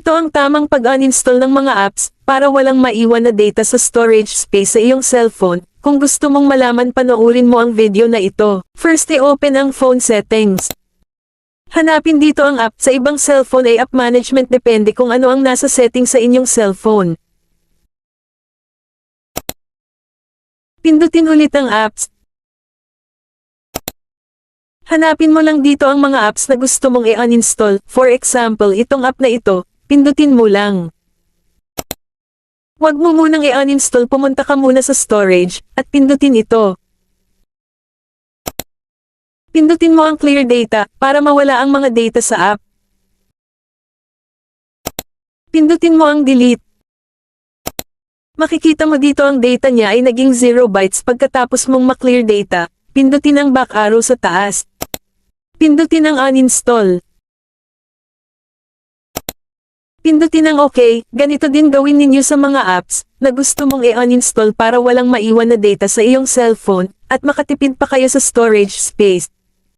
Ito ang tamang pag-uninstall ng mga apps para walang maiwan na data sa storage space sa iyong cellphone. Kung gusto mong malaman, panoorin mo ang video na ito. First, i-open ang phone settings. Hanapin dito ang app. Sa ibang cellphone ay app management, depende kung ano ang nasa settings sa inyong cellphone. Pindutin ulit ang apps. Hanapin mo lang dito ang mga apps na gusto mong i-uninstall. For example, itong app na ito, pindutin mo lang. Huwag mo munang i-uninstall, pumunta ka muna sa storage, at pindutin ito. Pindutin mo ang clear data, para mawala ang mga data sa app. Pindutin mo ang delete. Makikita mo dito ang data niya ay naging 0 bytes pagkatapos mong ma-clear data. Pindutin ang back arrow sa taas. Pindutin ang uninstall. Pindutin ang OK. Ganito din gawin ninyo sa mga apps na gusto mong i-uninstall para walang maiwan na data sa iyong cellphone at makatipid pa kayo sa storage space.